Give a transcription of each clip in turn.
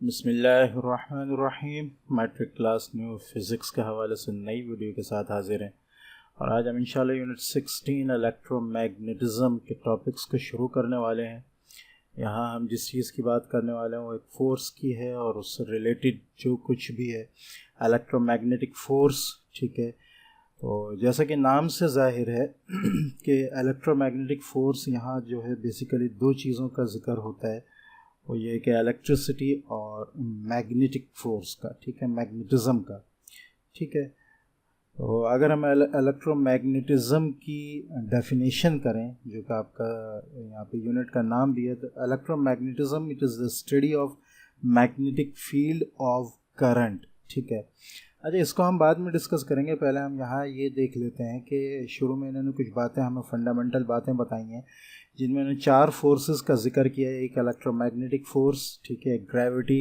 बिस्मिल्लाहिर्रहमानिर्रहीम। Matric class new physics के हवाले से नई वीडियो के साथ हाजिर हैं और आज हम इंशाल्लाह यूनिट 16 इलेक्ट्रोमैग्नेटिज़म के टॉपिक्स को शुरू करने वाले हैं। यहाँ हम जिस चीज़ की बात करने वाले हैं वो एक फ़ोर्स की है और उससे रिलेटेड जो कुछ भी है इलेक्ट्रोमैग्नेटिक फ़ोर्स। ठीक है, तो जैसा कि नाम से ज़ाहिर है कि इलेक्ट्रोमैग्नेटिक फ़ोर्स यहाँ जो है बेसिकली दो चीज़ों का जिक्र होता है, वो ये कि इलेक्ट्रिसिटी और मैग्नेटिक फोर्स का। ठीक है, मैग्नेटिज़म का। ठीक है, तो अगर हम इलेक्ट्रोमैग्नेटिज़म की डेफिनेशन करें, जो कि आपका यहाँ पे यूनिट का नाम भी है, तो electromagnetism it is the study of magnetic field of current. ठीक है, अच्छा इसको हम बाद में डिस्कस करेंगे। पहले हम यहाँ ये देख लेते हैं कि शुरू में इन्होंने कुछ बातें हमें फंडामेंटल बातें बताई हैं जिनमें उन्होंने चार फोर्सेस का जिक्र किया है। एक इलेक्ट्रोमैग्नेटिक फोर्स, ठीक है, एक ग्रेविटी,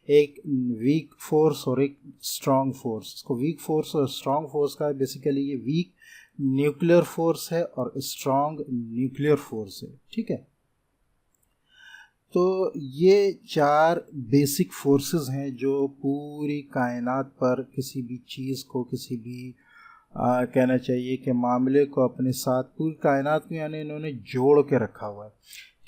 एक वीक फोर्स और एक स्ट्रॉन्ग फोर्स। इसको वीक फोर्स और स्ट्रॉन्ग फोर्स का बेसिकली ये वीक न्यूक्लियर फोर्स है और स्ट्रॉन्ग न्यूक्लियर फोर्स है। ठीक है, तो ये चार बेसिक फोर्सेस हैं जो पूरी कायनात पर किसी भी चीज़ को, किसी भी कहना चाहिए कि मामले को अपने साथ पूरी कायनात में यानी इन्होंने जोड़ के रखा हुआ है।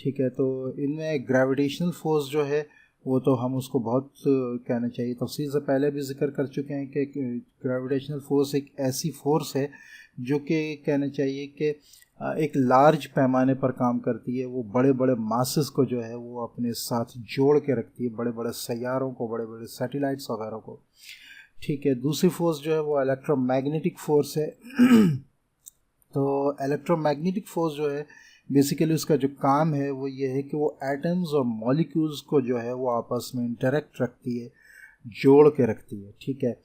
ठीक है, तो इनमें ग्रेविटेशनल फोर्स जो है वो तो हम उसको बहुत कहना चाहिए तफसील से पहले भी जिक्र कर चुके हैं कि ग्रेविटेशनल फोर्स एक ऐसी फोर्स है जो कि कहना चाहिए कि एक लार्ज पैमाने पर काम करती है। वो बड़े बड़े मासेस को जो है वो अपने साथ जोड़ के रखती है, बड़े बड़े सैयारों को, बड़े बड़े सैटेलाइट्स वगैरह को। ठीक है, दूसरी फोर्स जो है वो इलेक्ट्रोमैग्नेटिक फोर्स है। तो इलेक्ट्रोमैग्नेटिक फोर्स जो है बेसिकली उसका जो काम है वो ये है कि वो एटम्स और मॉलिक्यूल्स को जो है वो आपस में इंटरेक्ट रखती है, जोड़ के रखती है। ठीक है,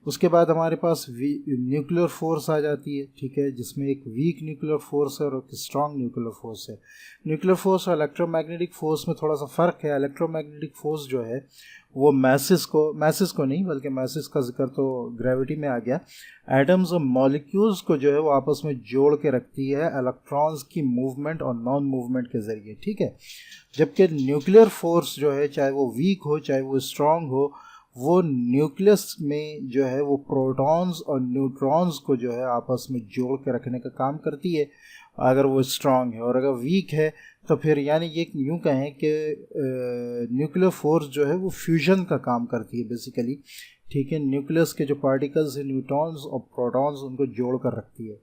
उसके बाद हमारे पास न्यूक्लियर फोर्स आ जाती है। ठीक है, जिसमें एक वीक न्यूक्लियर फोर्स है और एक स्ट्रॉन्ग न्यूक्लियर फोर्स है। न्यूक्लियर फोर्स और इलेक्ट्रोमैग्नेटिक फोर्स में थोड़ा सा फ़र्क है। इलेक्ट्रोमैग्नेटिक फोर्स जो है वो मैसेस को नहीं बल्कि मैसेस का जिक्र तो ग्रेविटी में आ गया, एटम्स और मॉलिक्यूल्स को जो है वो आपस में जोड़ के रखती है इलेक्ट्रॉन्स की मूवमेंट और नॉन मूवमेंट के ज़रिए। ठीक है, जबकि न्यूक्लियर फोर्स जो है चाहे वो वीक हो चाहे वो स्ट्रॉन्ग हो, वो न्यूक्लियस में जो है वो प्रोटॉन्स और न्यूट्रॉन्स को जो है आपस में जोड़ के रखने का काम करती है अगर वो स्ट्रांग है। और अगर वीक है तो फिर यानी ये यूँ कहें कि न्यूक्लियर फोर्स जो है वो फ्यूजन का काम करती है बेसिकली। ठीक है, न्यूक्लियस के जो पार्टिकल्स हैं न्यूट्रॉन्स और प्रोटॉन्स उनको जोड़ कर रखती है,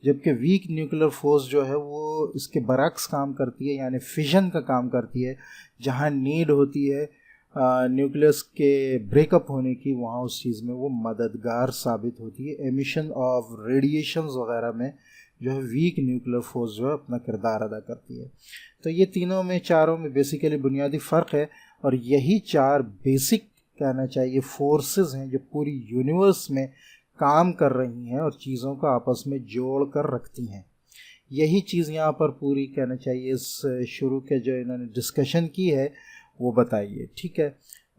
जबकि वीक न्यूक्लियर फोर्स जो है वो इसके बरक्स काम करती है, यानी फिजन का काम करती है। जहाँ नीड होती है न्यूक्लियस के ब्रेकअप होने की, वहाँ उस चीज़ में वो मददगार साबित होती है। एमिशन ऑफ रेडिएशंस वगैरह में जो है वीक न्यूक्लियर फोर्स जो है अपना किरदार अदा करती है। तो ये तीनों में चारों में बेसिकली बुनियादी फ़र्क है और यही चार बेसिक कहना चाहिए फोर्सेस हैं जो पूरी यूनिवर्स में काम कर रही हैं और चीज़ों को आपस में जोड़ कर रखती हैं। यही चीज़ यहाँ पर पूरी कहना चाहिए इस शुरू के जो इन्होंने डिस्कशन की है वो बताइए। ठीक है,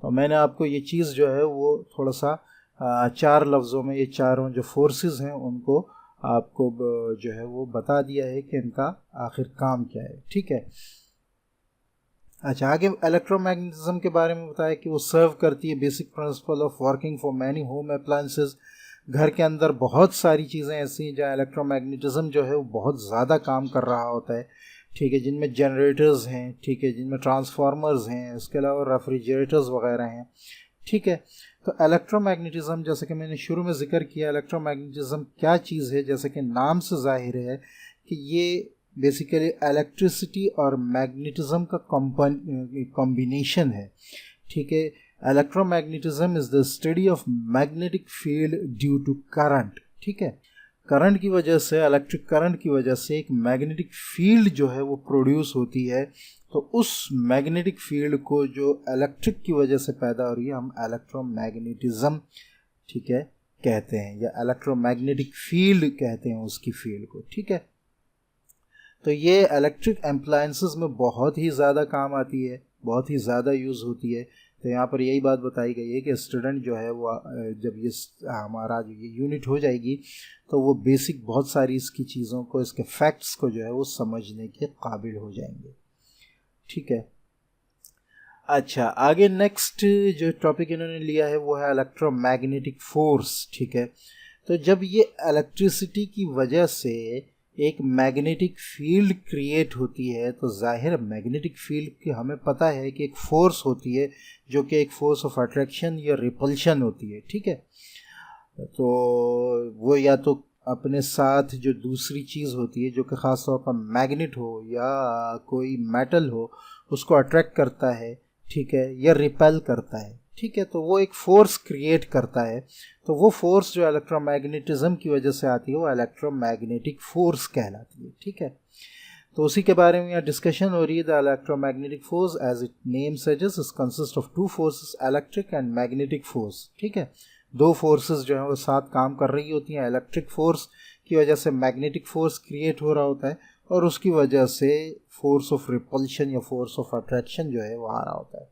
तो मैंने आपको ये चीज़ जो है वो थोड़ा सा चार लफ्ज़ों में ये चारों जो फोर्सेस हैं उनको आपको जो है वो बता दिया है कि इनका आखिर काम क्या है। ठीक है, अच्छा आगे इलेक्ट्रोमैग्नेटिज्म के बारे में बताया कि वो सर्व करती है basic principle of working for many home appliances. घर के अंदर बहुत सारी चीज़ें ऐसी हैं जहाँ इलेक्ट्रोमैग्नेटिज्म जो है वो बहुत ज़्यादा काम कर रहा होता है। ठीक है, जिनमें जनरेटर्स हैं, ठीक है, जिनमें ट्रांसफार्मर्स हैं, उसके अलावा रेफ्रिजरेटर्स वगैरह हैं। ठीक है, तो इलेक्ट्रोमैग्नेटिज्म जैसे कि मैंने शुरू में जिक्र किया, इलेक्ट्रोमैग्नेटिज्म क्या चीज़ है, जैसे कि नाम से जाहिर है कि ये बेसिकली इलेक्ट्रिसिटी और मैग्नेटिज्म का कॉम्बिनेशन है। ठीक है, electromagnetism is the study of magnetic field due to current. ठीक है, करंट की वजह से, इलेक्ट्रिक करंट की वजह से एक मैग्नेटिक फील्ड जो है वो प्रोड्यूस होती है। तो उस मैग्नेटिक फील्ड को जो इलेक्ट्रिक की वजह से पैदा हो रही है हम इलेक्ट्रोमैग्नेटिज्म, ठीक है, कहते हैं, या इलेक्ट्रोमैग्नेटिक फील्ड कहते हैं उसकी फील्ड को। ठीक है, तो ये इलेक्ट्रिक एप्लायंसेस में बहुत ही ज़्यादा काम आती है, बहुत ही ज़्यादा यूज़ होती है। तो यहाँ पर यही बात बताई गई है कि स्टूडेंट जो है वो जब ये हमारा जो ये यूनिट हो जाएगी तो वो बेसिक बहुत सारी इसकी चीज़ों को, इसके फैक्ट्स को जो है वो समझने के काबिल हो जाएंगे। ठीक है, अच्छा, आगे नेक्स्ट जो टॉपिक इन्होंने लिया है वो है इलेक्ट्रोमैग्नेटिक फोर्स। ठीक है, तो जब ये इलेक्ट्रिसिटी की वजह से एक मैग्नेटिक फील्ड क्रिएट होती है तो जाहिर मैग्नेटिक फील्ड की हमें पता है कि एक फोर्स होती है जो कि एक फोर्स ऑफ अट्रैक्शन या रिपल्शन होती है। ठीक है, तो वो या तो अपने साथ जो दूसरी चीज़ होती है जो कि ख़ास तौर पर मैग्नेट हो या कोई मेटल हो उसको अट्रैक्ट करता है, ठीक है, या रिपेल करता है। ठीक है, तो वो एक फोर्स क्रिएट करता है। तो वो फोर्स जो इलेक्ट्रोमैग्नेटिज्म की वजह से आती है वो इलेक्ट्रोमैग्नेटिक फोर्स कहलाती है। ठीक है, तो उसी के बारे में यहाँ डिस्कशन हो रही है। The electromagnetic force as it name suggest is consist of two forces, electric and magnetic force. ठीक है, दो फोर्सेस जो है वो साथ काम कर रही होती हैं। इलेक्ट्रिक फोर्स की वजह से मैग्नेटिक फोर्स क्रिएट हो रहा होता है और उसकी वजह से फोर्स ऑफ रिपल्शन या फोर्स ऑफ अट्रैक्शन जो है वो आ रहा होता है।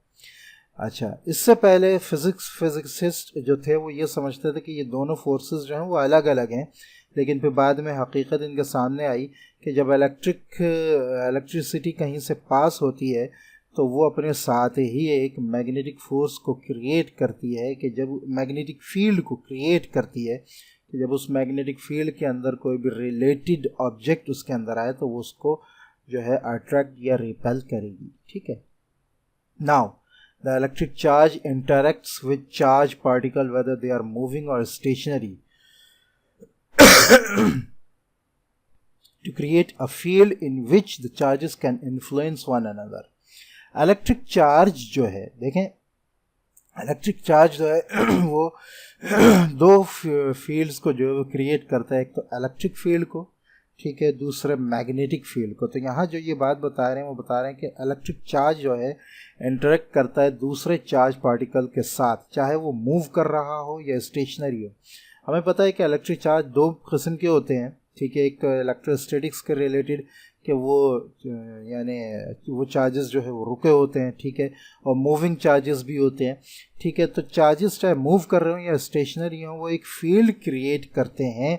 अच्छा, इससे पहले फिजिसिस्ट जो थे वो ये समझते थे कि ये दोनों फोर्सेस जो हैं वो अलग अलग हैं, लेकिन फिर बाद में हकीकत इनके सामने आई कि जब इलेक्ट्रिसिटी कहीं से पास होती है तो वो अपने साथ ही एक मैग्नेटिक फोर्स को क्रिएट करती है, कि जब मैग्नेटिक फील्ड को क्रिएट करती है कि जब उस मैग्नेटिक फील्ड के अंदर कोई भी रिलेटेड ऑब्जेक्ट उसके अंदर आए तो वो उसको जो है अट्रैक्ट या रिपेल करेगी। ठीक है, now the electric charge interacts with charge particle whether they are moving और stationary to create a field in which the charges can influence one another. Electric charge जो है, देखें इलेक्ट्रिक चार्ज जो है वो दो फील्ड्स को जो है वो क्रिएट करता है, एक तो इलेक्ट्रिक फील्ड को, ठीक है, दूसरे मैग्नेटिक फील्ड को। तो यहाँ जो ये बात बता रहे हैं वो बता रहे हैं कि इलेक्ट्रिक चार्ज जो है इंटरेक्ट करता है दूसरे चार्ज पार्टिकल के साथ, चाहे वो मूव कर रहा हो या स्टेशनरी हो। हमें पता है कि इलेक्ट्रिक चार्ज दो किस्म के होते हैं। ठीक है, एक तो इलेक्ट्रोस्टैटिक्स के रिलेटेड कि वो यानी वो चार्जेस जो है वो रुके होते हैं। ठीक है, और मूविंग चार्जेस भी होते हैं। ठीक है, तो चार्जेस चाहे मूव कर रहे हो या स्टेशनरी हो वो एक फील्ड क्रिएट करते हैं।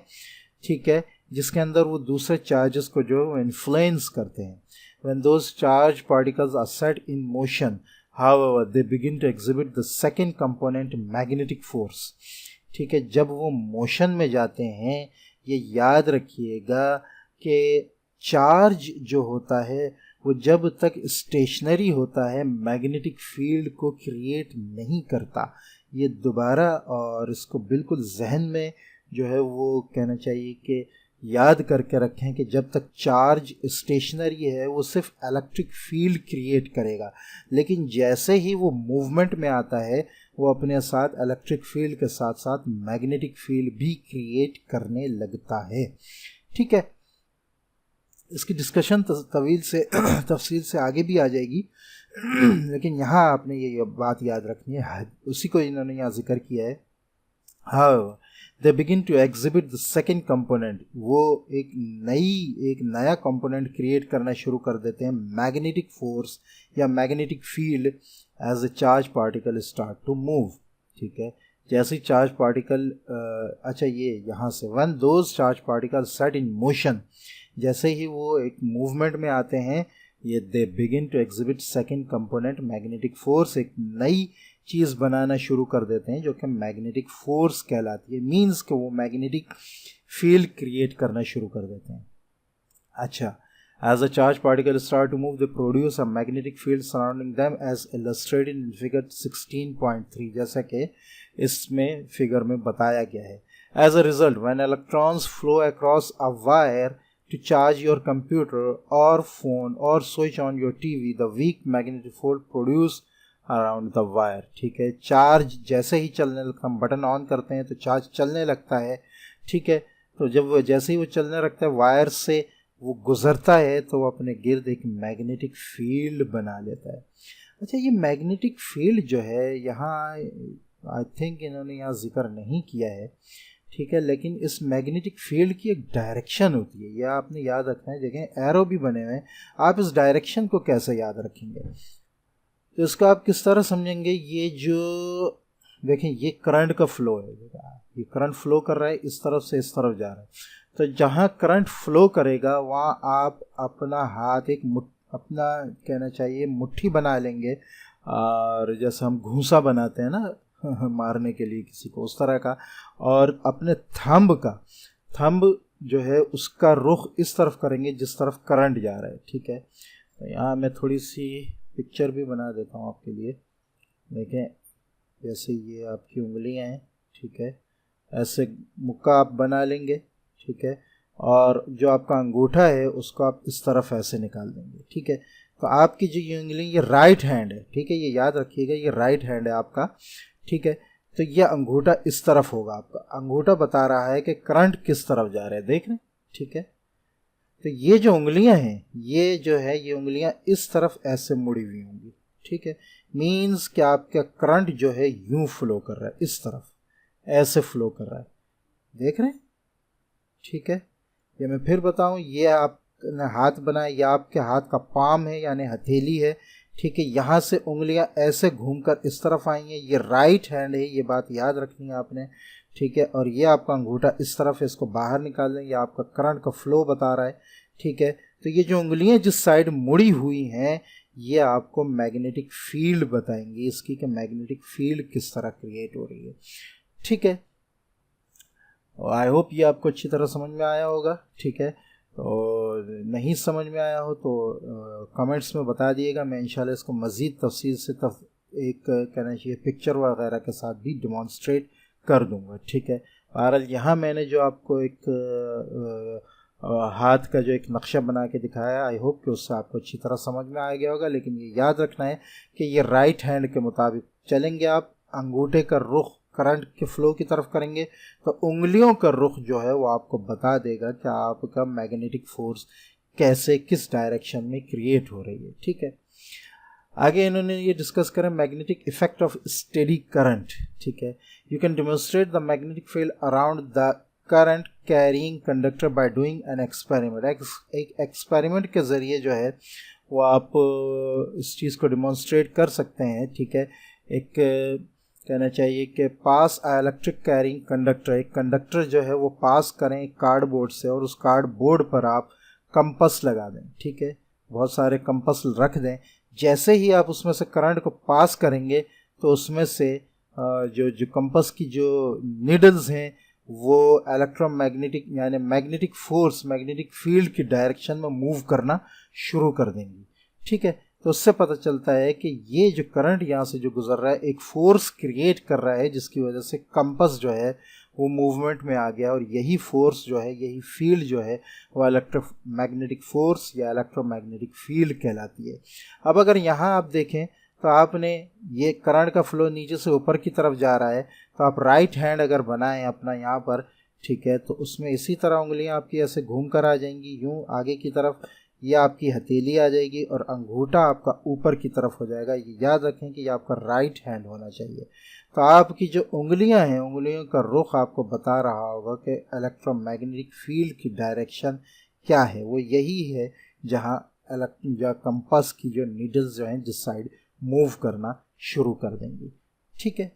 ठीक है, जिसके अंदर वो दूसरे चार्जेस को जो है वो इन्फ्लुएंस करते हैं। When those charge particles are set in motion however they begin to exhibit the second component magnetic force. ठीक है, जब वो मोशन में जाते हैं, ये याद रखिएगा कि चार्ज जो होता है वो जब तक स्टेशनरी होता है मैग्नेटिक फील्ड को क्रिएट नहीं करता। ये दोबारा और इसको बिल्कुल जहन में जो है वो कहना चाहिए कि याद करके रखें कि जब तक चार्ज स्टेशनरी है वो सिर्फ इलेक्ट्रिक फील्ड क्रिएट करेगा, लेकिन जैसे ही वो मूवमेंट में आता है वो अपने साथ इलेक्ट्रिक फील्ड के साथ साथ मैग्नेटिक फील्ड भी क्रिएट करने लगता है। ठीक है, इसकी डिस्कशन तफसील से आगे भी आ जाएगी लेकिन यहाँ आपने ये बात याद रखनी है, उसी को इन्होंने यहाँ जिक्र किया है। हाँ, they begin to exhibit the second component, वो एक नया कंपोनेंट क्रिएट करना शुरू कर देते हैं, मैग्नेटिक फोर्स या magnetic field as a charge particle start to move. ठीक है, जैसे चार्ज पार्टिकल अच्छा ये यहाँ से when those charge particle set in motion, जैसे ही वो एक मूवमेंट में आते हैं ये they begin to exhibit second component magnetic force, एक नई चीज़ बनाना शुरू कर देते हैं जो कि मैग्नेटिक फोर्स कहलाती है। मीन्स कि वो मैग्नेटिक फील्ड क्रिएट करना शुरू कर देते हैं। अच्छा, as a charged particle start to move they produce a magnetic field surrounding them as illustrated in figure 16.3, जैसा कि इसमें फिगर में बताया गया है। As a result, when electrons flow across a wire to charge your computer or phone or switch on your TV, the weak magnetic field produced around the wire. ठीक है, charge जैसे ही चलने लगता, हम बटन ऑन करते हैं तो charge चलने लगता है। ठीक है, तो जब वो जैसे ही वो चलने लगता है वायर से वो गुजरता है तो वो अपने गिर्द एक मैग्नेटिक फील्ड बना लेता है। अच्छा, ये मैग्नेटिक फील्ड जो है यहाँ आई थिंक इन्होंने यहाँ जिक्र नहीं किया है। ठीक है, लेकिन इस मैग्नेटिक फील्ड की एक डायरेक्शन होती है, यह आपने याद रखना है। देखें एरो भी बने हुए हैं, आप इस डायरेक्शन को कैसे याद रखेंगे, तो इसका आप किस तरह समझेंगे। ये जो देखें ये करंट का फ्लो है, ये करंट फ्लो कर रहा है इस तरफ से इस तरफ जा रहा है, तो जहाँ करंट फ्लो करेगा वहाँ आप अपना हाथ एक अपना कहना चाहिए मुट्ठी बना लेंगे और जैसे हम घूंसा बनाते हैं ना मारने के लिए किसी को, उस तरह का। और अपने थंब जो है उसका रुख इस तरफ करेंगे जिस तरफ करंट जा रहा है, ठीक है। तो यहाँ मैं थोड़ी सी पिक्चर भी बना देता हूँ आपके लिए। देखें, जैसे ये आपकी उंगलियाँ हैं, ठीक है, ऐसे मुक्का आप बना लेंगे, ठीक है। और जो आपका अंगूठा है उसको आप इस तरफ ऐसे निकाल देंगे, ठीक है। तो आपकी जो ये उंगली, ये राइट हैंड है, ठीक है, ये याद रखिएगा, ये राइट हैंड है आपका, ठीक है। तो ये अंगूठा इस तरफ होगा, आपका अंगूठा बता रहा है कि करंट किस तरफ जा रहा है, देख रहे हैं, ठीक है। तो ये जो उंगलियां हैं, ये जो है ये उंगलियां इस तरफ ऐसे मुड़ी हुई होंगी, ठीक है। मीन्स कि आपका करंट जो है यूं फ्लो कर रहा है, इस तरफ ऐसे फ्लो कर रहा है, देख रहे हैं, ठीक है। ये मैं फिर बताऊं, ये आपने हाथ बनाया, या आपके हाथ का पाम है यानी हथेली है, ठीक है। यहाँ से उंगलियां ऐसे घूमकर इस तरफ आई हैं, ये राइट हैंड है, ये बात याद रखनी है आपने, ठीक है। और ये आपका अंगूठा इस तरफ है, इसको बाहर निकाल दें, ये आपका करंट का फ्लो बता रहा है, ठीक है। तो ये जो उंगलियां जिस साइड मुड़ी हुई हैं, ये आपको मैग्नेटिक फील्ड बताएंगी इसकी, कि मैग्नेटिक फील्ड किस तरह क्रिएट हो रही है, ठीक है। आई होप ये आपको अच्छी तरह समझ में आया होगा, ठीक है। तो नहीं समझ में आया हो तो कमेंट्स में बता दिएगा, मैं इंशाल्लाह इसको मज़ीद तफसील से एक कहना चाहिए पिक्चर वगैरह के साथ भी डेमोन्स्ट्रेट कर दूंगा, ठीक है। बहरहाल यहाँ मैंने जो आपको एक हाथ का जो एक नक्शा बना के दिखाया, आई होप कि उससे आपको अच्छी तरह समझ में आ गया होगा। लेकिन ये याद रखना है कि ये राइट हैंड के मुताबिक चलेंगे आप, अंगूठे का रुख करंट के फ्लो की तरफ करेंगे तो उंगलियों का रुख जो है वो आपको बता देगा कि आपका मैग्नेटिक फोर्स कैसे, किस डायरेक्शन में क्रिएट हो रही है, ठीक है। आगे इन्होंने ये डिस्कस करें magnetic effect of steady current, ठीक है। You can demonstrate the magnetic field around the current carrying conductor by doing an experiment. एक एक्सपेरिमेंट के ज़रिए जो है वो आप इस चीज़ को डेमोन्स्ट्रेट कर सकते हैं, ठीक है। एक कहना चाहिए कि पास इलेक्ट्रिक कैरिंग कंडक्टर, एक कंडक्टर जो है वो पास करें एक कार्डबोर्ड से, और उस कार्डबोर्ड पर आप कंपस लगा दें, ठीक है, बहुत सारे कंपस रख दें। जैसे ही आप उसमें से करंट को पास करेंगे तो उसमें से जो कंपस की जो नीडल्स हैं वो इलेक्ट्रोमैग्नेटिक यानी मैग्नेटिक फोर्स, मैग्नेटिक फील्ड की डायरेक्शन में मूव करना शुरू कर देंगी, ठीक है। तो उससे पता चलता है कि ये जो करंट यहाँ से जो गुजर रहा है एक फोर्स क्रिएट कर रहा है, जिसकी वजह से कंपस जो है वो मूवमेंट में आ गया, और यही फोर्स जो है, यही फील्ड जो है वो इलेक्ट्रोमैग्नेटिक फोर्स या इलेक्ट्रोमैग्नेटिक फील्ड कहलाती है। अब अगर यहाँ आप देखें तो आपने ये करंट का फ्लो नीचे से ऊपर की तरफ जा रहा है, तो आप राइट हैंड अगर बनाएं अपना यहाँ पर, ठीक है, तो उसमें इसी तरह उंगलियाँ आपकी ऐसे घूम कर आ जाएंगी यूँ आगे की तरफ, ये आपकी हथेली आ जाएगी और अंगूठा आपका ऊपर की तरफ हो जाएगा। ये याद रखें कि ये आपका राइट हैंड होना चाहिए। तो आपकी जो उंगलियां हैं, उंगलियों का रुख आपको बता रहा होगा कि इलेक्ट्रोमैग्नेटिक फील्ड की डायरेक्शन क्या है, वो यही है जहां कंपास की जो नीडल्स जो हैं जिस साइड मूव करना शुरू कर देंगी, ठीक है।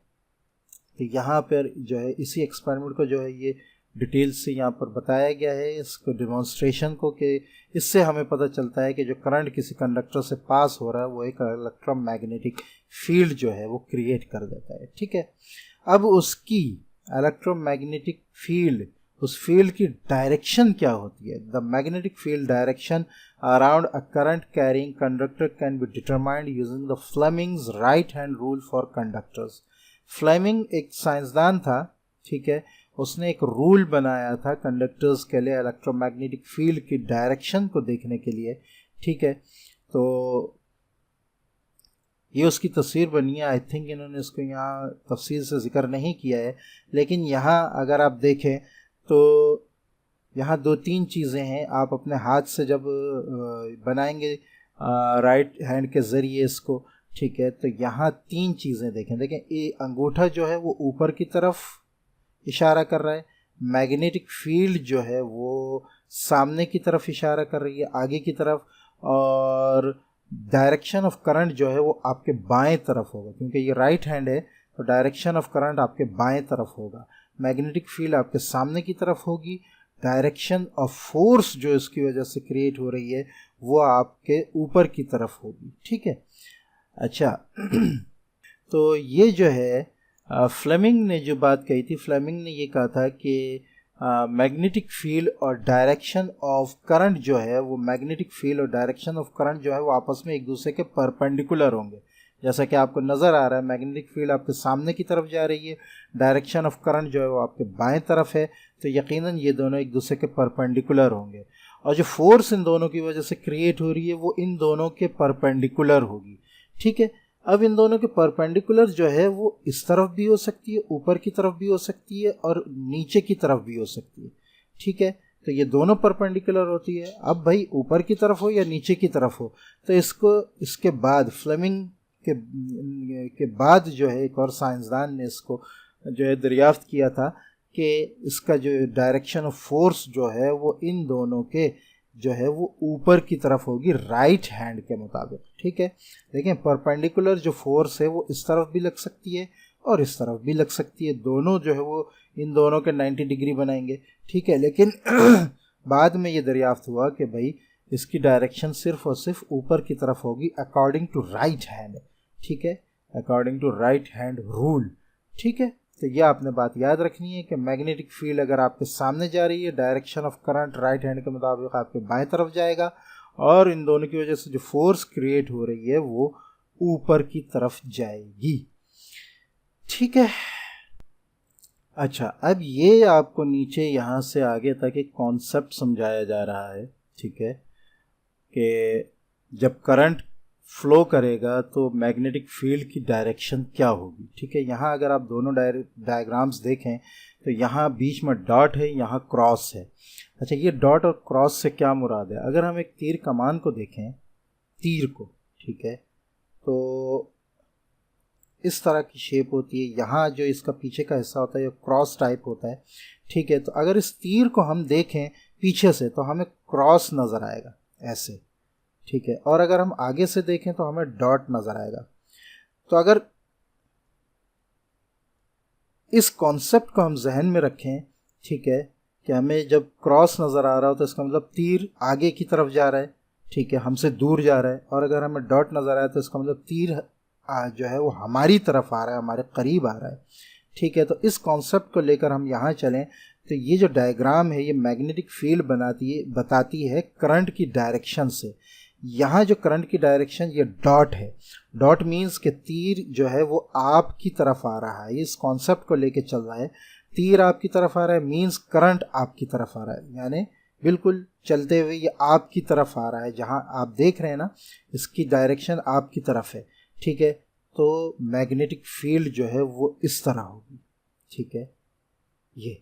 तो यहाँ पर जो है इसी एक्सपेरिमेंट को जो है ये डिटेल से यहाँ पर बताया गया है, इसको डेमोन्स्ट्रेशन को, कि इससे हमें पता चलता है कि जो करंट किसी कंडक्टर से पास हो रहा है वो एक इलेक्ट्रोमैग्नेटिक फील्ड जो है वो क्रिएट कर देता है, ठीक है। अब उसकी इलेक्ट्रोमैग्नेटिक फील्ड, उस फील्ड की डायरेक्शन क्या होती है? The magnetic field direction around a current carrying conductor can be determined using the Fleming's right hand rule for conductors. Fleming एक साइंसदान था, ठीक है, उसने एक रूल बनाया था कंडक्टर्स के लिए इलेक्ट्रोमैग्नेटिक फील्ड की डायरेक्शन को देखने के लिए, ठीक है। तो ये उसकी तस्वीर बनी है, आई थिंक इन्होंने इसको यहाँ तफसील से जिक्र नहीं किया है, लेकिन यहाँ अगर आप देखें तो यहाँ दो तीन चीज़ें हैं। आप अपने हाथ से जब बनाएंगे राइट हैंड के ज़रिए इसको, ठीक है, तो यहाँ तीन चीज़ें देखें। ये अंगूठा जो है वो ऊपर की तरफ इशारा कर रहा है, मैग्नेटिक फील्ड जो है वो सामने की तरफ इशारा कर रही है, आगे की तरफ, और डायरेक्शन ऑफ करंट जो है वो आपके बाएं तरफ होगा, क्योंकि ये राइट हैंड है तो डायरेक्शन ऑफ करंट आपके बाएं तरफ होगा, मैग्नेटिक फील्ड आपके सामने की तरफ होगी, डायरेक्शन ऑफ फोर्स जो इसकी वजह से क्रिएट हो रही है वो आपके ऊपर की तरफ होगी, ठीक है। अच्छा तो ये जो है फ्लेमिंग ने जो बात कही थी, फ्लेमिंग ने ये कहा था कि मैग्नेटिक फील्ड और डायरेक्शन ऑफ करंट जो है वो मैग्नेटिक फील्ड और डायरेक्शन ऑफ करंट जो है वो आपस में एक दूसरे के परपेंडिकुलर होंगे। जैसा कि आपको नज़र आ रहा है मैग्नेटिक फील्ड आपके सामने की तरफ जा रही है, डायरेक्शन ऑफ करंट जो है वो आपके बाएं तरफ है, तो यकीनन ये दोनों एक दूसरे के परपेंडिकुलर होंगे। और जो फोर्स इन दोनों की वजह से क्रिएट हो रही है वो इन दोनों के परपेंडिकुलर होगी। ठीक है, अब इन दोनों के परपेंडिकुलर जो है वो इस तरफ भी हो सकती है, ऊपर की तरफ भी हो सकती है और नीचे की तरफ भी हो सकती है। ठीक है, तो ये दोनों परपेंडिकुलर होती है। अब भाई ऊपर की तरफ हो या नीचे की तरफ हो, तो इसके बाद फ्लेमिंग के बाद जो है एक और साइंसदान ने इसको जो है दरियाफ्त किया था कि इसका जो डायरेक्शन ऑफ फोर्स जो है वो इन दोनों के जो है वो ऊपर की तरफ होगी राइट हैंड के मुताबिक। ठीक है, देखें परपेंडिकुलर जो फोर्स है वो इस तरफ भी लग सकती है और इस तरफ भी लग सकती है, दोनों जो है वो इन दोनों के 90 डिग्री बनाएंगे। ठीक है, लेकिन बाद में ये दरियाफ्त हुआ कि भाई इसकी डायरेक्शन सिर्फ और सिर्फ ऊपर की तरफ होगी अकॉर्डिंग टू राइट हैंड। ठीक है, according to right hand rule. ठीक है, तो यह आपने बात याद रखनी है कि मैग्नेटिक फील्ड अगर आपके सामने जा रही है, direction of current right hand के मुताबिक आपके बाएं तरफ जाएगा और इन दोनों की वजह से जो फोर्स क्रिएट हो रही है वो ऊपर की तरफ जाएगी। ठीक है, अच्छा अब ये आपको नीचे यहाँ से आगे तक एक कॉन्सेप्ट समझाया जा रहा है। ठीक है, कि जब करंट फ्लो करेगा तो मैग्नेटिक फील्ड की डायरेक्शन क्या होगी। ठीक है, यहाँ अगर आप दोनों डायग्राम्स देखें तो यहाँ बीच में डॉट है, यहाँ क्रॉस है। अच्छा, ये डॉट और क्रॉस से क्या मुराद है? अगर हम एक तीर कमान को देखें, तीर को, ठीक है, तो इस तरह की शेप होती है। यहाँ जो इसका पीछे का हिस्सा होता है ये क्रॉस टाइप होता है। ठीक है, तो अगर इस तीर को हम देखें पीछे से तो हमें क्रॉस नज़र आएगा ऐसे। ठीक है, और अगर हम आगे से देखें तो हमें डॉट नज़र आएगा। तो अगर इस कॉन्सेप्ट को हम जहन में रखें, ठीक है, कि हमें जब क्रॉस नज़र आ रहा हो तो इसका मतलब तीर आगे की तरफ जा रहा है, ठीक है, हमसे दूर जा रहा है। और अगर हमें डॉट नज़र आया तो इसका मतलब तीर जो है वो हमारी तरफ आ रहा है, हमारे करीब आ रहा है। ठीक है, तो इस कॉन्सेप्ट को लेकर हम यहाँ चलें तो ये जो डायग्राम है ये मैग्नेटिक फील्ड बताती है करंट की डायरेक्शन से। यहाँ जो करंट की डायरेक्शन ये डॉट है, डॉट मीन्स कि तीर जो है वो आपकी तरफ आ रहा है। इस कॉन्सेप्ट को लेके चल रहा है, तीर आपकी तरफ आ रहा है मीन्स करंट आपकी तरफ आ रहा है, यानी बिल्कुल चलते हुए ये आपकी तरफ आ रहा है। जहाँ आप देख रहे हैं ना, इसकी डायरेक्शन आपकी तरफ है। ठीक है, तो मैग्नेटिक फील्ड जो है वो इस तरह होगी। ठीक है, ये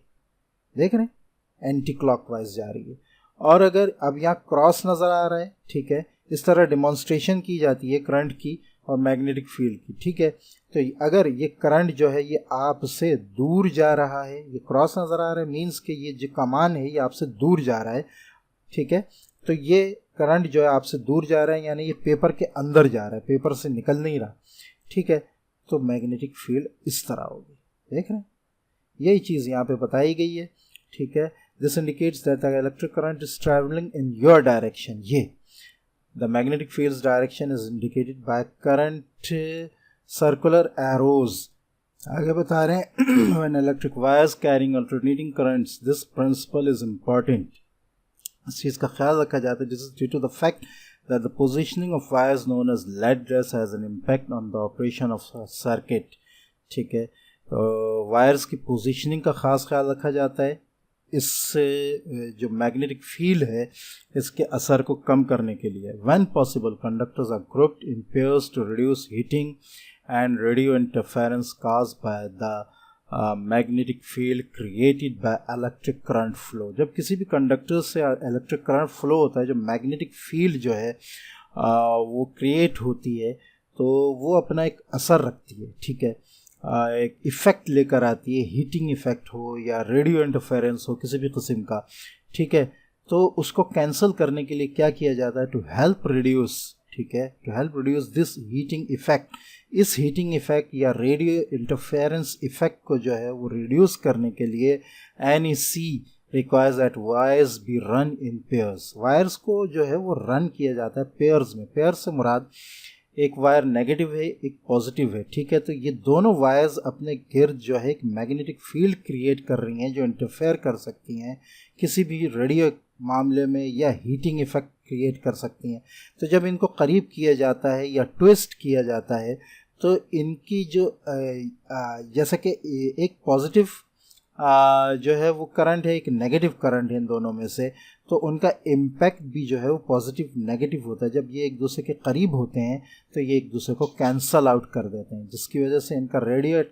देख रहे हैं एंटी क्लॉकवाइज जा रही है। और अगर अब यहाँ क्रॉस नज़र आ रहा है, ठीक है, इस तरह डिमॉन्स्ट्रेशन की जाती है करंट की और मैग्नेटिक फील्ड की। ठीक है, तो अगर ये करंट जो है ये आपसे दूर जा रहा है, ये क्रॉस नज़र आ रहा है मीन्स कि ये जो कमान है ये आपसे दूर जा रहा है। ठीक है, तो ये करंट जो है आपसे दूर जा रहा है, यानी ये पेपर के अंदर जा रहा है, पेपर से निकल नहीं रहा। ठीक है, तो मैग्नेटिक फील्ड इस तरह होगी। देख रहे हैं, यही चीज़ यहाँ पे बताई गई है। ठीक है, this indicates that the electric current is traveling in your direction. ये the magnetic field's direction is indicated by current circular arrows. आगे बता रहे हैं when electric wires carrying alternating currents, this principle is important. इस चीज़ का ख्याल रखा जाता है। This is due to the fact that the positioning of wires known as lead dress has an impact on the operation of a circuit. ठीक है, तो wires की पोजीशनिंग का ख़ास ख्याल रखा जाता है। इससे जो मैग्नेटिक फील्ड है इसके असर को कम करने के लिए। When possible, conductors are grouped in pairs to reduce heating and radio interference caused by the magnetic field created by electric current flow. जब किसी भी कंडक्टर से इलेक्ट्रिक करंट फ्लो होता है, जो मैग्नेटिक फील्ड जो है वो क्रिएट होती है, तो वो अपना एक असर रखती है। ठीक है, एक इफ़ेक्ट लेकर आती है, हीटिंग इफ़ेक्ट हो या रेडियो इंटरफेरेंस हो किसी भी किस्म का। ठीक है, तो उसको कैंसिल करने के लिए क्या किया जाता है, टू हेल्प रिड्यूस, ठीक है, to help reduce this heating effect, इस हीटिंग इफ़ेक्ट या रेडियो इंटरफेरेंस इफ़ेक्ट को जो है वो रिड्यूस करने के लिए NEC requires that wires be run in pairs. Wires को जो है वो रन किया जाता है पेयर्स में। पेयर से मुराद एक वायर नेगेटिव है, एक पॉजिटिव है, ठीक है। तो ये दोनों वायर्स अपने गिर्द जो है एक मैग्नेटिक फील्ड क्रिएट कर रही हैं जो इंटरफेयर कर सकती हैं किसी भी रेडियो मामले में या हीटिंग इफेक्ट क्रिएट कर सकती हैं। तो जब इनको करीब किया जाता है या ट्विस्ट किया जाता है तो इनकी जो जैसे कि एक पॉजिटिव जो है वो करंट है, एक नेगेटिव करंट है इन दोनों में से, तो उनका इम्पैक्ट भी जो है वो पॉजिटिव नेगेटिव होता है। जब ये एक दूसरे के करीब होते हैं तो ये एक दूसरे को कैंसल आउट कर देते हैं, जिसकी वजह से इनका रेडियो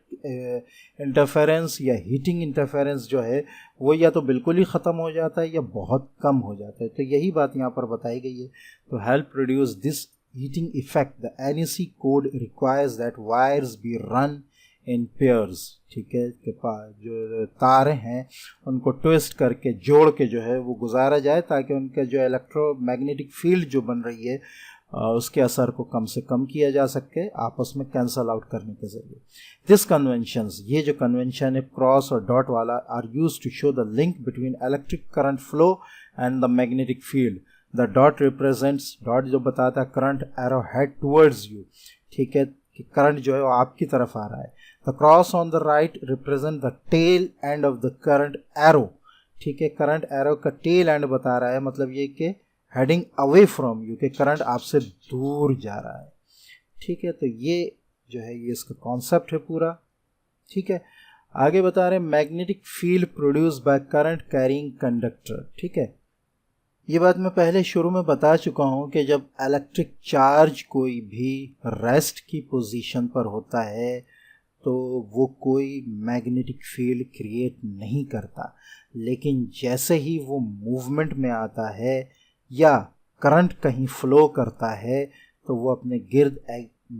इंटरफेरेंस या हीटिंग इंटरफेरेंस जो है वो या तो बिल्कुल ही ख़त्म हो जाता है या बहुत कम हो जाता है। तो यही बात यहाँ पर बताई गई है। तो help produce this heating effect the NEC code requires that wires be run in pairs, ठीक है, के पास जो तारे हैं उनको ट्विस्ट करके जोड़ के जो है वो गुजारा जाए ताकि उनका जो इलेक्ट्रोमैग्नेटिक फील्ड जो बन रही है उसके असर को कम से कम किया जा सके आपस में कैंसल आउट करने के जरिए। दिस कन्वेंशंस, ये जो कन्वेंशन है क्रॉस और डॉट वाला, are used to show the link between electric current flow and the magnetic field. The dot represents, dot जो बताता है current arrow head towards you, ठीक है, कि करंट जो है वो आपकी तरफ आ रहा है। The cross on the right represent the tail end of the current arrow, ठीक है, करंट एरो का टेल एंड बता रहा है, मतलब ये कि हेडिंग अवे फ्रॉम यू, कि करंट आपसे दूर जा रहा है, ठीक है। तो ये जो है ये इसका कॉन्सेप्ट है पूरा, ठीक है। आगे बता रहे हैं magnetic field produce by current carrying conductor, ठीक है। ये बात मैं पहले शुरू में बता चुका हूँ कि जब इलेक्ट्रिक चार्ज कोई भी रेस्ट की पोजीशन पर होता है तो वो कोई मैग्नेटिक फील्ड क्रिएट नहीं करता, लेकिन जैसे ही वो मूवमेंट में आता है या करंट कहीं फ्लो करता है तो वो अपने गिर्द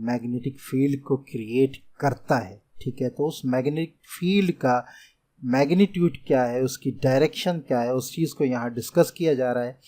मैग्नेटिक फील्ड को क्रिएट करता है, ठीक है। तो उस मैग्नेटिक फील्ड का मैग्नीट्यूड क्या है, उसकी डायरेक्शन क्या है, उस चीज़ को यहाँ डिस्कस किया जा रहा है,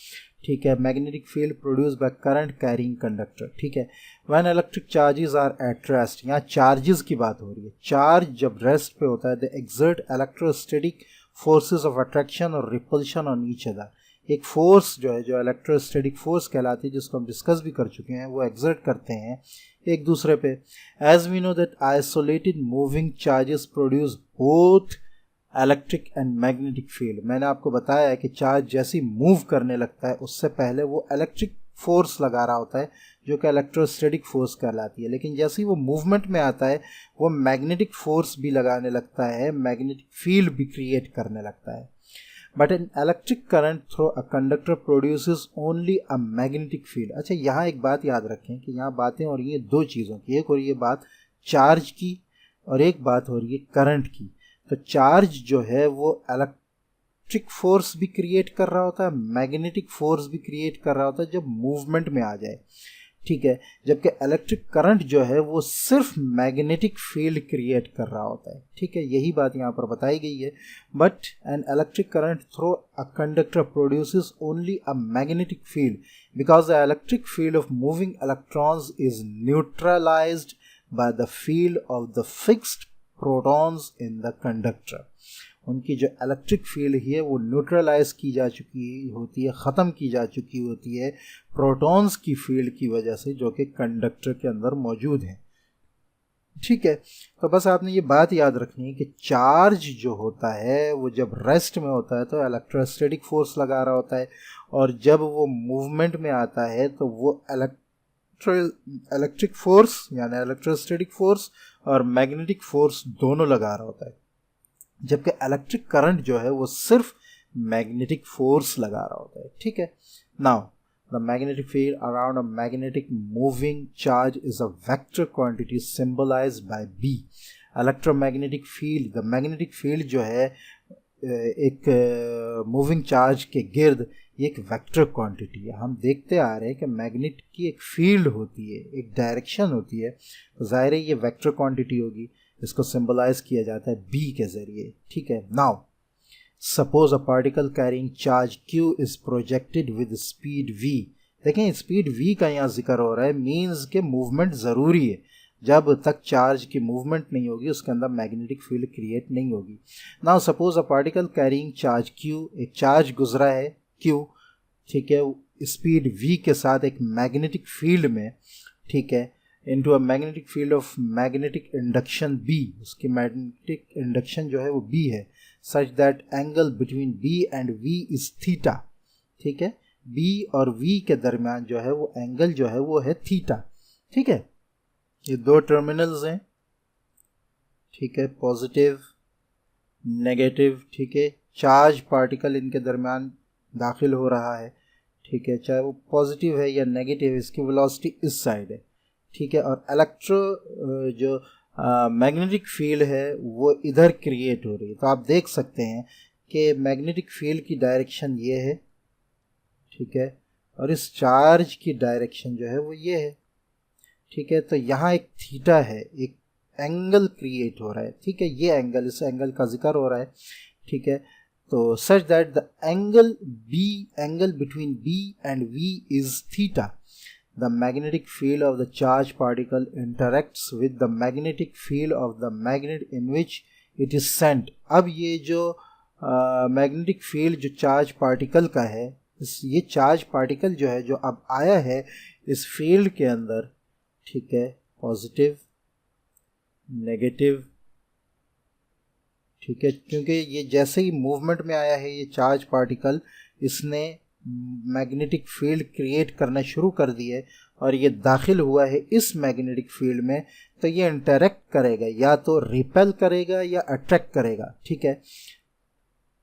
ठीक है। Magnetic field produce by current carrying conductor, ठीक है। When electric charges are at rest, यहाँ चार्जेस की बात हो रही है। चार्ज जब रेस्ट पे होता है they exert electrostatic forces of attraction और रिपल्शन ऑन ईच अदर। एक फोर्स जो है जो इलेक्ट्रोस्टैटिक फोर्स कहलाती है, जिसको हम डिस्कस भी कर चुके हैं, वो एक्सर्ट करते हैं एक दूसरे पे। As we know that isolated moving charges produce both electric and magnetic field. मैंने आपको बताया है कि चार्ज जैसी मूव करने लगता है उससे पहले वो इलेक्ट्रिक फोर्स लगा रहा होता है जो कि इलेक्ट्रोस्टैटिक फोर्स कहलाती है, लेकिन जैसे ही वो मूवमेंट में आता है वो मैग्नेटिक फोर्स भी लगाने लगता है, मैग्नेटिक फील्ड भी क्रिएट करने लगता है। But an electric current through a conductor produces only a magnetic field. अच्छा, यहाँ एक बात याद रखें कि यहाँ बातें हो रही हैं दो चीज़ों की, एक हो रही है बात चार्ज की और एक बात हो रही है करंट की। तो चार्ज जो है वो इलेक्ट्रिक फोर्स भी क्रिएट कर रहा होता है, मैग्नेटिक फोर्स भी क्रिएट कर रहा होता है जब मूवमेंट में आ जाए, ठीक है। जबकि इलेक्ट्रिक करंट जो है वो सिर्फ मैग्नेटिक फील्ड क्रिएट कर रहा होता है, ठीक है। यही बात यहाँ पर बताई गई है। But an electric current through a conductor produces only a magnetic field because the electric field of moving electrons is neutralised by the field of the fixed protons in the conductor. उनकी जो electric field है वो neutralise की जा चुकी होती है, ख़त्म की जा चुकी होती है प्रोटॉन्स की फील्ड की वजह से जो कि कंडक्टर के अंदर मौजूद है, ठीक है। तो बस आपने ये बात याद रखनी है कि चार्ज जो होता है वो जब रेस्ट में होता है तो इलेक्ट्रोस्टैटिक फोर्स लगा रहा होता है, और जब वो मूवमेंट में आता है तो वो इलेक्ट्रिक फोर्स यानी इलेक्ट्रोस्टैटिक फोर्स और मैग्नेटिक फोर्स दोनों लगा रहा होता है। जबकि इलेक्ट्रिक करंट जो है वो सिर्फ मैग्नेटिक फोर्स लगा रहा होता है, ठीक है। Now the magnetic field around a magnetic moving charge is a vector quantity symbolised by B. Electromagnetic field, the magnetic field जो है एक मूविंग चार्ज के गिर्द ये एक वेक्टर क्वांटिटी है। हम देखते आ रहे हैं कि मैग्नेट की एक फील्ड होती है, एक डायरेक्शन होती है, तो ज़ाहिर है ये वेक्टर क्वांटिटी होगी। इसको सिंबलाइज किया जाता है बी के ज़रिए, ठीक है। Now suppose a particle carrying charge Q is projected with speed V. देखें स्पीड वी का यहाँ जिक्र हो रहा है, मीन्स के मूवमेंट ज़रूरी है। जब तक चार्ज की मूवमेंट नहीं होगी उसके अंदर मैग्नेटिक फील्ड क्रिएट नहीं होगी। Now suppose a particle carrying charge Q, एक चार्ज गुजरा है क्यू, ठीक है, स्पीड v के साथ एक मैग्नेटिक फील्ड में, ठीक है, into a magnetic field of magnetic induction B, उसकी magnetic induction जो है वो B है, such that angle between B and V is theta, ठीक है, B और V के दरमियान जो है वो एंगल जो है वो है थीटा, ठीक है। ये दो टर्मिनल्स हैं, ठीक है, पॉजिटिव नेगेटिव, ठीक है, चार्ज पार्टिकल इनके दरमियान दाखिल हो रहा है, ठीक है, चाहे वो पॉजिटिव है या नेगेटिव, इसकी वेलोसिटी इस साइड है, ठीक है, और जो मैग्नेटिक फील्ड है वो इधर क्रिएट हो रही है। तो आप देख सकते हैं कि मैग्नेटिक फील्ड की डायरेक्शन ये है, ठीक है, और इस चार्ज की डायरेक्शन जो है वो ये है, ठीक है। तो यहाँ एक थीटा है, एक एंगल क्रिएट हो रहा है, ठीक है, ये एंगल, इस एंगल का जिक्र हो रहा है, ठीक है। तो such that the angle between B and V is theta. The magnetic field of the charged particle interacts with the magnetic field of the magnet in which it is sent. अब ये जो मैग्नेटिक फील्ड जो charge particle का है, ये charge particle जो है जो अब आया है इस फील्ड के अंदर, ठीक है, पॉजिटिव नेगेटिव, ठीक है, क्योंकि ये जैसे ही मूवमेंट में आया है ये चार्ज पार्टिकल, इसने मैग्नेटिक फील्ड क्रिएट करना शुरू कर दी है और ये दाखिल हुआ है इस मैग्नेटिक फील्ड में, तो ये इंटरेक्ट करेगा, या तो रिपेल करेगा या अट्रैक्ट करेगा, ठीक है।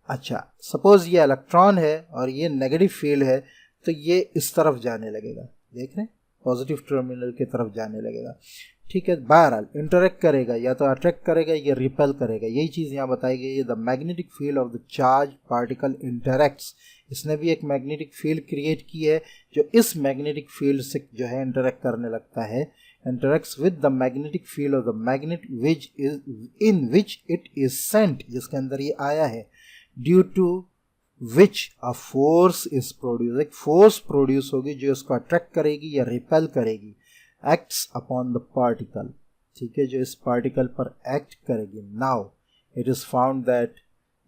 अच्छा, सपोज ये इलेक्ट्रॉन है और ये नेगेटिव फील्ड है, तो ये इस तरफ जाने लगेगा, देख रहे हैं, पॉजिटिव टर्मिनल की तरफ जाने लगेगा, ठीक है। बहरहाल इंटरेक्ट करेगा, या तो अट्रैक्ट करेगा या रिपेल करेगा, यही चीज़ यहाँ बताई गई है। The magnetic field of the charge particle interacts, इसने भी एक मैग्नेटिक फील्ड क्रिएट की है जो इस मैग्नेटिक फील्ड से जो है इंटरेक्ट करने लगता है, interacts with the magnetic field of the magnet which is in which it is sent, जिसके अंदर ये आया है, due to which a force is produce, एक फोर्स प्रोड्यूस होगी जो इसको अट्रैक्ट करेगी या रिपेल करेगी, एक्ट्स अपॉन द पार्टिकल, ठीक है, जो इस पार्टिकल पर एक्ट करेगी। Now it is found that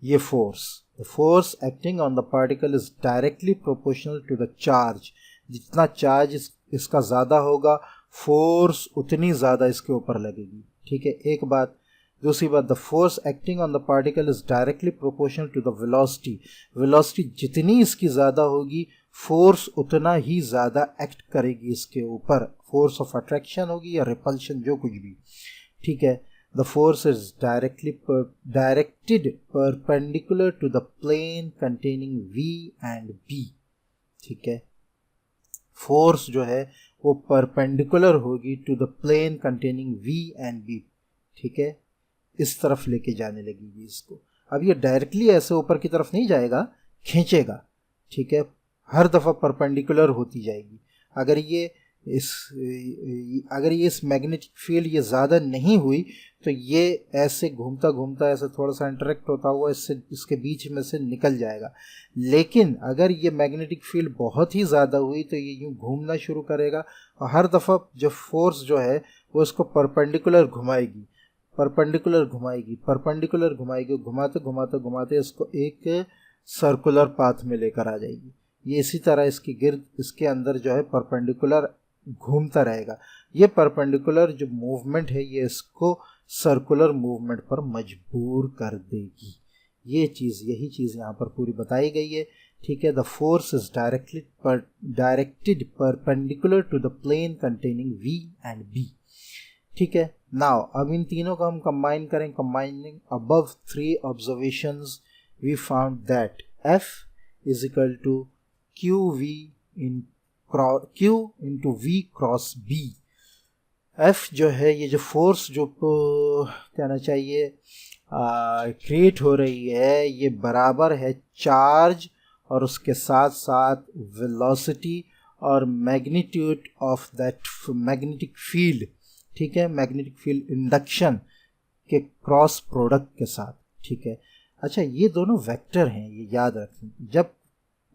ये the force acting on the particle is directly proportional to the charge, जितना चार्ज इसका ज़्यादा होगा फोर्स उतनी ज़्यादा इसके ऊपर लगेगी, ठीक है, एक बात। दूसरी बात, the force acting on the particle is directly proportional to the velocity जितनी इसकी ज़्यादा होगी फोर्स उतना ही ज़्यादा एक्ट करेगी इसके ऊपर, फोर्स ऑफ अट्रैक्शन होगी या रिपल्शन, जो कुछ भी, ठीक है। The force is directed perpendicular to the plane containing V and B, ठीक है, फोर्स जो है वो परपेंडिकुलर होगी to the plane containing V and B, ठीक है, इस तरफ लेके जाने लगेगी इसको। अब ये डायरेक्टली ऐसे ऊपर की तरफ नहीं जाएगा, खींचेगा, ठीक है, हर दफ़ा परपेंडिकुलर होती जाएगी। अगर ये इस मैग्नेटिक फील्ड ये ज़्यादा नहीं हुई तो ये ऐसे घूमता घूमता ऐसे थोड़ा सा इंटरेक्ट होता हुआ इसके बीच में से निकल जाएगा। लेकिन अगर ये मैग्नेटिक फील्ड बहुत ही ज़्यादा हुई तो ये यूँ घूमना शुरू करेगा और हर दफ़ा जो फोर्स जो है वो इसको परपेंडिकुलर घुमाएगी, घुमाते इसको एक सर्कुलर पाथ में लेकर आ जाएगी। ये इसी तरह इसके गिर्द इसके अंदर जो है परपेंडिकुलर घूमता रहेगा। ये परपेंडिकुलर जो मूवमेंट है ये इसको सर्कुलर मूवमेंट पर मजबूर कर देगी। यही चीज़ यहाँ पर पूरी बताई गई है, ठीक है। The force is directed perpendicular to the plane containing V and B, ठीक है। नाउ अब इन तीनों को हम कंबाइन करें। Combining above 3 observations we found that F is equal to Q into V cross B। F जो है ये जो फोर्स जो कहना चाहिए क्रिएट हो रही है ये बराबर है चार्ज और उसके साथ साथ वेलोसिटी और magnitude of that magnetic field, ठीक है, मैग्नेटिक फील्ड इंडक्शन के क्रॉस प्रोडक्ट के साथ, ठीक है। अच्छा, ये दोनों वेक्टर हैं, ये याद रखें। जब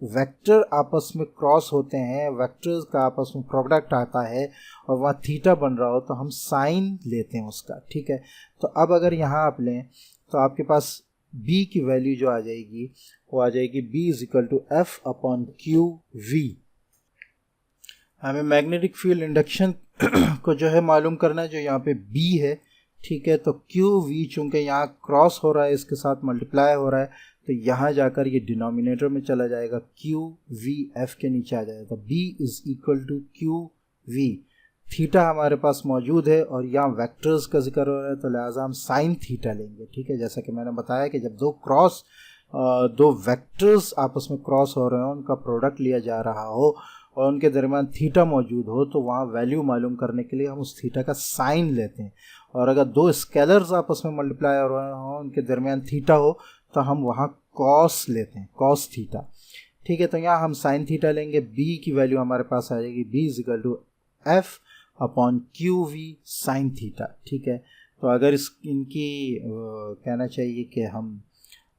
वेक्टर आपस में क्रॉस होते हैं, वेक्टर्स का आपस में प्रोडक्ट आता है और वहाँ थीटा बन रहा हो तो हम साइन लेते हैं उसका, ठीक है। तो अब अगर यहाँ आप लें तो आपके पास B की वैल्यू जो आ जाएगी वो आ जाएगी B is equal to F upon QV। हमें मैग्नेटिक फील्ड इंडक्शन को जो है मालूम करना है, जो यहाँ पे बी है, ठीक है। तो क्यू वी चूँकि यहाँ क्रॉस हो रहा है, इसके साथ मल्टीप्लाई हो रहा है, तो यहाँ जाकर ये डिनोमिनेटर में चला जाएगा, क्यू वी एफ के नीचे आ जाएगा। तो B is equal to Q V. Theta हमारे पास मौजूद है और यहाँ वेक्टर्स का जिक्र हो रहा है, तो लिहाजा हम साइन थीटा लेंगे, ठीक है। जैसा कि मैंने बताया कि जब दो वेक्टर्स आपस में क्रॉस हो रहे हो, उनका प्रोडक्ट लिया जा रहा हो और उनके दरमियान थीटा मौजूद हो, तो वहाँ वैल्यू मालूम करने के लिए हम उस थीटा का साइन लेते हैं। और अगर दो स्केलर्स आपस में मल्टीप्लाई हो रहे हो, उनके दरमियान थीटा हो, तो हम वहाँ कॉस लेते हैं, कॉस थीटा, ठीक है। तो यहाँ हम साइन थीटा लेंगे। बी की वैल्यू हमारे पास आ जाएगी, B is equal to F upon Q V sine theta, ठीक है। तो अगर इनकी कहना चाहिए कि हम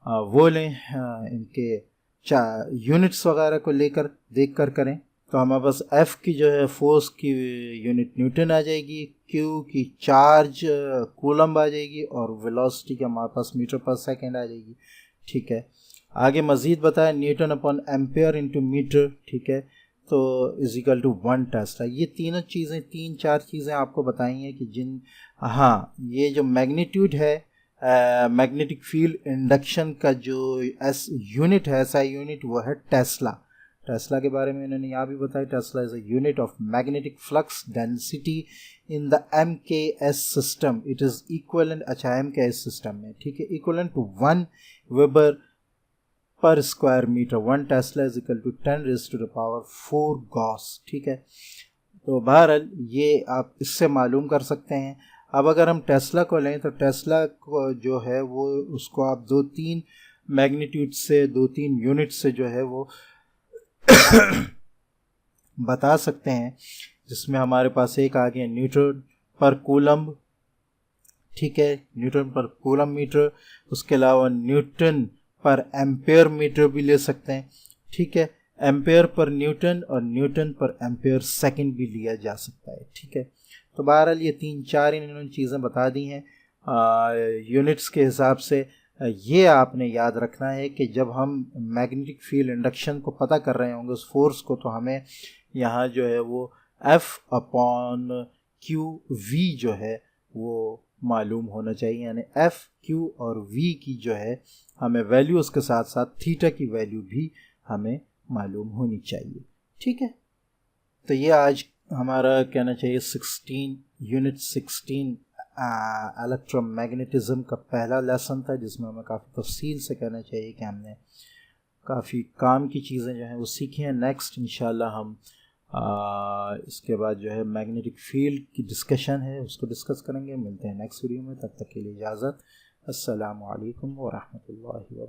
वो लें, इनके यूनिट्स वगैरह को लेकर देख कर करें, तो हमारे पास एफ की जो है फोर्स की यूनिट न्यूटन आ जाएगी, क्यू की चार्ज कूलम्ब आ जाएगी और वेलोसिटी की हमारे पास मीटर पर सेकेंड आ जाएगी, ठीक है। आगे मज़ीद बताया newton upon ampere into metre, ठीक है। तो इज इक्वल टू 1 टेस्ला। ये तीन चार चीज़ें आपको बताई हैं कि ये जो मैग्नीट्यूड है, मैग्नेटिक फील्ड इंडक्शन का जो एस यूनिट है, एसआई यूनिट, वो है टेस्ला। टेस्ला के बारे में इन्होंने यहाँ भी बताया, tesla is a unit of magnetic flux density in the MKS system. It is equivalent, अच्छा MKS सिस्टम में, ठीक है, equivalent to 1 weber per square metre. 1 tesla is equal to 10⁻⁴ gauss, ठीक है। तो बहरहाल ये आप इससे मालूम कर सकते हैं। अब अगर हम टेस्ला को लें, तो टेस्ला को जो है वो, उसको आप 2-3 मैग्नीट्यूड से, 2-3 यूनिट से जो है वो बता सकते हैं, जिसमें हमारे पास एक आ गया न्यूटन पर कूलम्ब, ठीक है, न्यूटन पर कूलम्ब मीटर। उसके अलावा न्यूटन पर एम्पेयर मीटर भी ले सकते हैं, ठीक है। एम्पेयर पर न्यूटन और न्यूटन पर एम्पेयर सेकंड भी लिया जा सकता है, ठीक है। तो बहरहाल ये 3-4 इन्होंने चीज़ें बता दी हैं यूनिट्स के हिसाब से। ये आपने याद रखना है कि जब हम मैग्नेटिक फील्ड इंडक्शन को पता कर रहे होंगे, उस फोर्स को, तो हमें यहाँ जो है वो F अपॉन क्यू वी जो है वो मालूम होना चाहिए, यानी F, Q और V की जो है हमें वैल्यू, उसके साथ साथ थीटा की वैल्यू भी हमें मालूम होनी चाहिए, ठीक है। तो ये आज हमारा कहना चाहिए यूनिट 16 इलेक्ट्रोमैग्नेटिज्म का पहला लेसन था, जिसमें हमें काफ़ी तफसील से कहना चाहिए कि हमने काफ़ी काम की चीज़ें जो हैं वो सीखी हैं। नेक्स्ट इंशाल्लाह हम इसके बाद जो है मैग्नेटिक फील्ड की डिस्कशन है, उसको डिस्कस करेंगे। मिलते हैं नेक्स्ट वीडियो में, तब तक के लिए इजाज़त। अस्सलामु अलैकुम व रहमतुल्लाहि व